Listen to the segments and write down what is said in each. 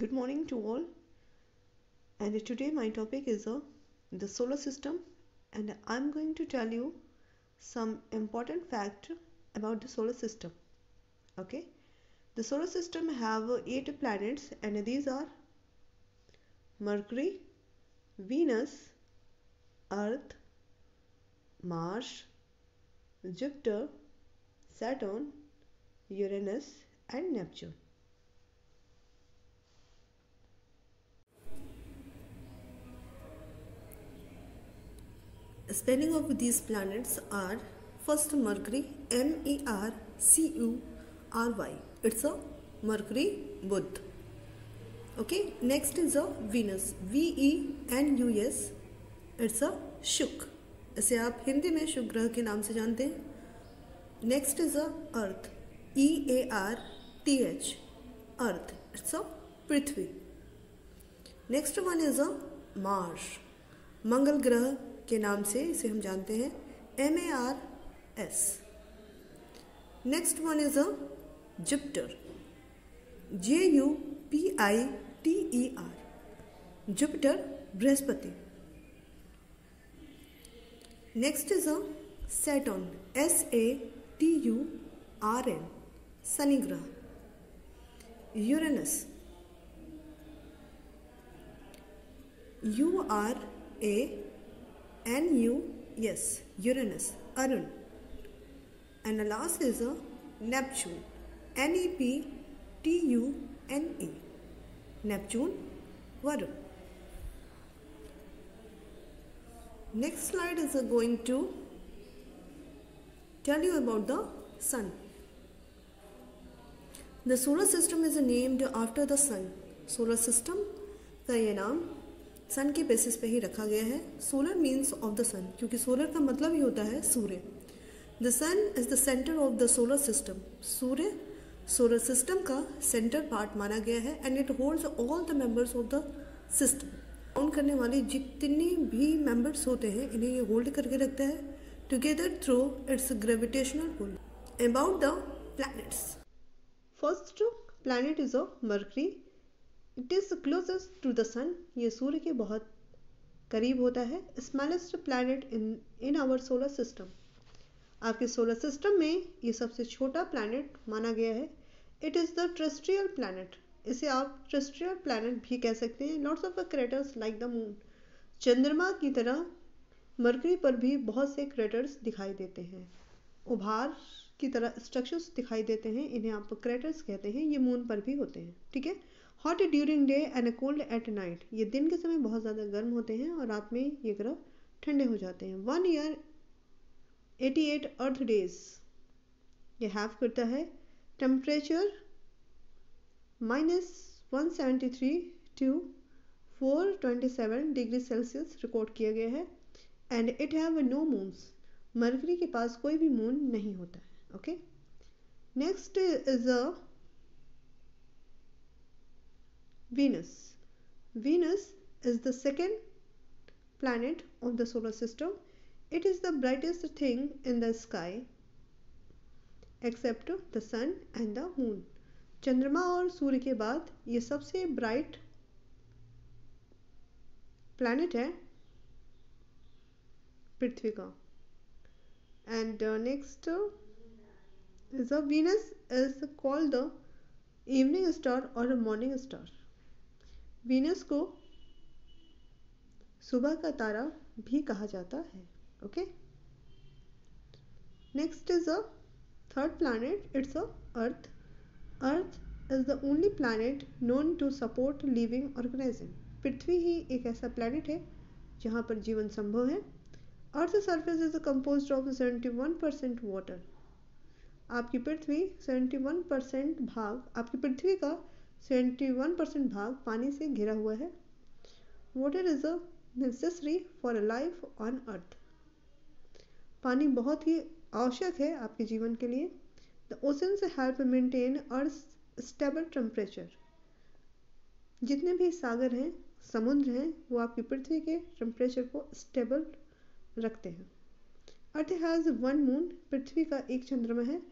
Good morning to all, and today my topic is the solar system, and I'm going to tell you some important fact about the solar system. Okay, the solar system have 8 planets, and these are Mercury, Venus, Earth, Mars, Jupiter, Saturn, Uranus, and Neptune. Spelling of these planets are first Mercury, Mercury. It's a Mercury Buddh. Okay, next is a Venus, Venus. It's a शुक्र, इसे आप हिंदी में शुक्र ग्रह के नाम से जानते हैं. Next is a Earth, EARTH, Earth. It's a Prithvi. Next one is a Mars, मंगल ग्रह के नाम से इसे हम जानते हैं, MARS. Next one is a Jupiter, JUPITER, Jupiter Brihaspati. Next is a Saturn, SATURN, शनि ग्रह. Uranus, URANUS, Uranus, Arun. And last is a Neptune, NEPTUNE, Neptune, Varun. Next slide is going to tell you about the sun. The solar system is named after the sun. Solar system का ये नाम सन के basis पे ही रखा गया है. Solar means of the sun, क्योंकि solar का मतलब ही होता है सूर्य. The sun is the centre of the solar system. सूर्य सोलर सिस्टम का सेंटर पार्ट माना गया है, and it holds all the members of the system. Count करने वाले जितने भी मेंबर्स होते हैं, इन्हें ये होल्ड करके रखता है together through its gravitational pull. About the planets, first planet is a Mercury. It is closest to the sun. ये सूर्य के बहुत करीब होता है. Smallest planet in our solar system. आपके सोलर सिस्टम में ये सबसे छोटा प्लैनेट माना गया है. It is the terrestrial planet. इसे आप टेरेस्ट्रियल प्लैनेट भी कह सकते हैं. Lots of craters like the moon. चंद्रमा की तरह मरकरी पर भी बहुत से क्रेटर्स दिखाई देते हैं. उभार की तरह स्ट्रक्चर्स दिखाई देते हैं, इन्हें आप क्रेटर्स कहते हैं. ये मून पर भी होते हैं. ठीक है. Hot during day and cold at night. ये दिन के समय बहुत ज़्यादा गर्म होते हैं और रात में ये ग्रह ठंडे हो जाते हैं. 1 ईयर 88 अर्थ डेज ये हैव करता है. Temperature -173 to 427 degree Celsius record किया गया है. And it have no moons. Mercury के पास कोई भी मून नहीं होता है. Okay. Next is a Venus. Venus is the second planet of the solar system. It is the brightest thing in the sky except the sun and the moon. चंद्रमा और सूर्य के बाद ये सबसे ब्राइट प्लैनेट है पृथ्वी का. And next is a Venus is called the evening star और मॉर्निंग स्टार. वीनस को सुबह का तारा भी कहा जाता है. Okay. Next is a third planet. It's a earth. Earth is the only planet known to support living organism. पृथ्वी ही एक ऐसा प्लैनेट है जहाँ पर जीवन संभव है. Earth surface is composed of 71% water. आपकी पृथ्वी 71% भाग, आपकी पृथ्वी का 71% भाग पानी से घिरा हुआ है. Water is a necessary for life on earth. पानी बहुत ही आवश्यक है आपके जीवन के लिए. The oceans help maintain earth stable temperature. जितने भी सागर हैं, समुद्र हैं, वो आपकी पृथ्वी के टेम्परेचर को स्टेबल रखते हैं. अर्थ हैज़ 1 मून. पृथ्वी का एक चंद्रमा है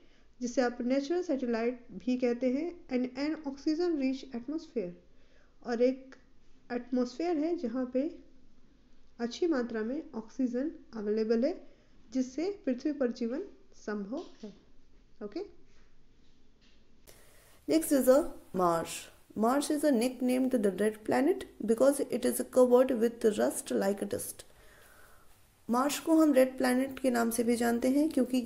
जिसे आप नेचुरल सैटेलाइट भी कहते हैं. And N oxygen rich atmosphere. और एक एटमॉस्फेयर है जहाँ पे अच्छी मात्रा में ऑक्सीजन अवेलेबल है, जिससे पृथ्वी पर जीवन संभव है. Okay. Next is a Mars. Mars is a nickname to the red planet because it is covered with rust like dust. Mars को हम रेड प्लैनेट के नाम से भी जानते हैं क्योंकि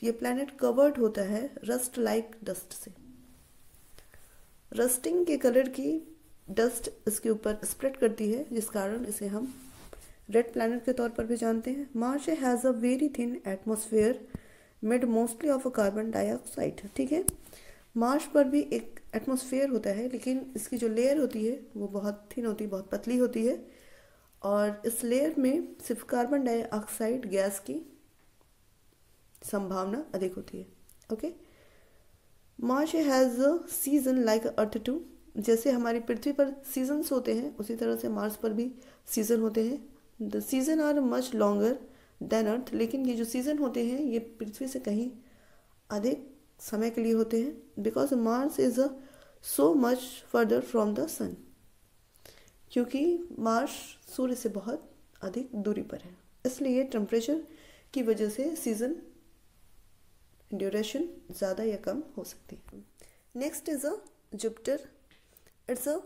ये प्लैनेट कवर्ड होता है रस्ट लाइक डस्ट से. रस्टिंग के कलर की डस्ट इसके ऊपर स्प्रेड करती है, जिस कारण इसे हम रेड प्लैनेट के तौर पर भी जानते हैं. Mars has a very thin atmosphere made mostly of carbon dioxide. ठीक है, मार्स पर भी एक एटमॉस्फेयर होता है, लेकिन इसकी जो लेयर होती है वो बहुत थिन होती है, बहुत पतली होती है, और इस लेयर में सिर्फ कार्बन डाइऑक्साइड गैस की संभावना अधिक होती है. Okay. Mars has a season like Earth too. जैसे हमारी पृथ्वी पर सीजन्स होते हैं, उसी तरह से मार्स पर भी सीजन होते हैं. The season are much longer than earth. लेकिन ये जो सीजन होते हैं ये पृथ्वी से कहीं अधिक समय के लिए होते हैं, because Mars is a so much further from the sun. क्योंकि मार्स सूर्य से बहुत अधिक दूरी पर है, इसलिए टेम्परेचर की वजह से सीजन ड्यूरेशन ज़्यादा या कम हो सकती है. Next is a Jupiter. It's a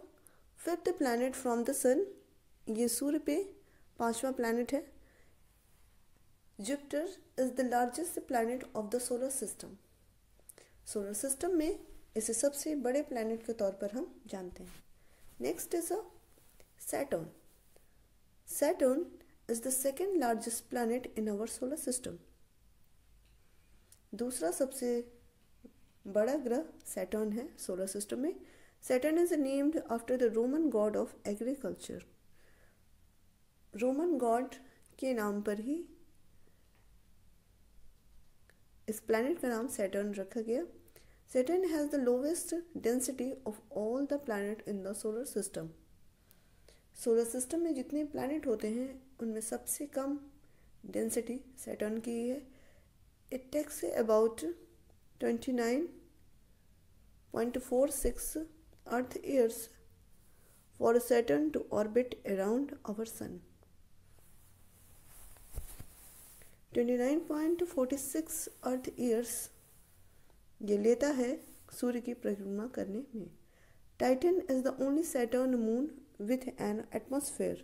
fifth planet from the sun. ये सूर्य पे 5वां प्लैनेट है. Jupiter is the largest planet of the solar system. Solar system में इसे सबसे बड़े प्लैनेट के तौर पर हम जानते हैं. Next is a Saturn. Saturn is the second largest planet in our solar system. दूसरा सबसे बड़ा ग्रह सैटर्न है सोलर सिस्टम में. Saturn is named after the Roman god of agriculture. Roman God के नाम पर ही इस प्लैनेट का नाम सैटर्न रखा गया. Saturn has the lowest density of all the planets in the solar system. Solar system में जितने प्लैनेट होते हैं उनमें सबसे कम डेंसिटी सैटर्न की है. It takes about 29.46 Earth years for Saturn to orbit around our sun. 29.46 Earth years ये लेता है सूर्य की परिक्रमा करने में. Titan is the only Saturn moon with an atmosphere.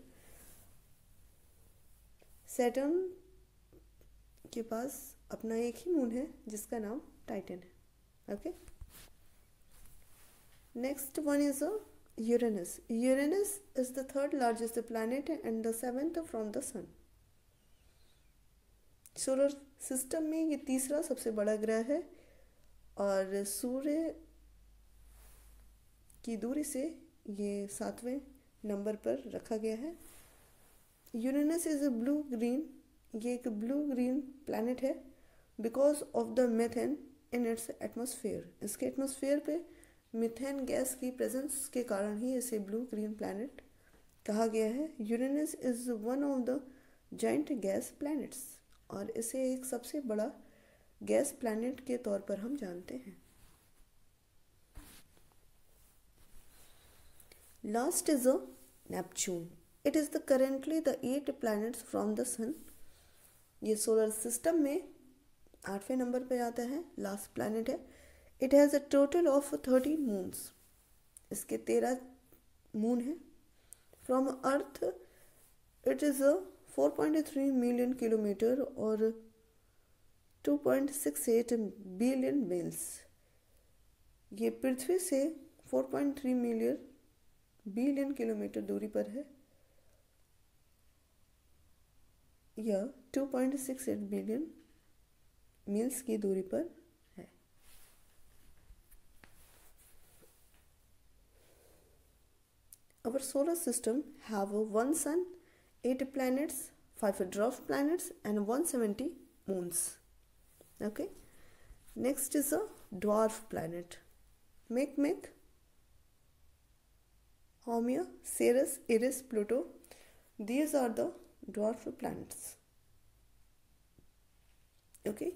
Saturn के पास अपना एक ही मून है जिसका नाम टाइटन है. Okay. Next one is a Uranus. Uranus is the third largest planet and the 7th from the sun. Solar system में ये तीसरा सबसे बड़ा ग्रह है और सूर्य की दूरी से ये 7वें नंबर पर रखा गया है. Uranus is a blue green. ये एक ब्लू ग्रीन प्लैनेट है because of the methane in its atmosphere. इसके एटमॉस्फेयर पे मीथेन गैस की प्रेजेंस के कारण ही इसे ब्लू ग्रीन प्लैनेट कहा गया है. Uranus is one of the giant gas planets और इसे एक सबसे बड़ा गैस प्लैनेट के तौर पर हम जानते हैं. Last is a Neptune. It is currently the 8th planets from the sun. ये सोलर सिस्टम में 8वें नंबर पे आता है, लास्ट प्लैनेट है. It has a total of 13 moons. इसके 13 मून है. From earth it is a 4.3 million kilometre और 2.68 billion meals. ये पृथ्वी से 4.3 बिलियन किलोमीटर दूरी पर है या 2.68 बिलियन मील्स की दूरी पर है. Our solar system have one sun, 8 planets, 5 dwarf planets and 170 moons. Okay. Next is a dwarf planet. Makemake, Haumea, Ceres, Eris, Pluto. These are the dwarf planets. Okay.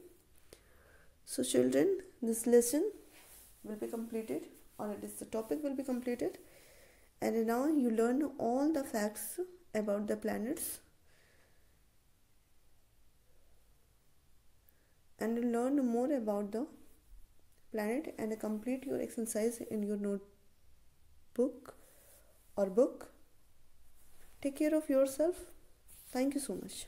So children, this lesson will be completed or this topic will be completed And now you learn all the facts about the planets and learn more about the planet and complete your exercise in your notebook or book. Take care of yourself. Thank you so much.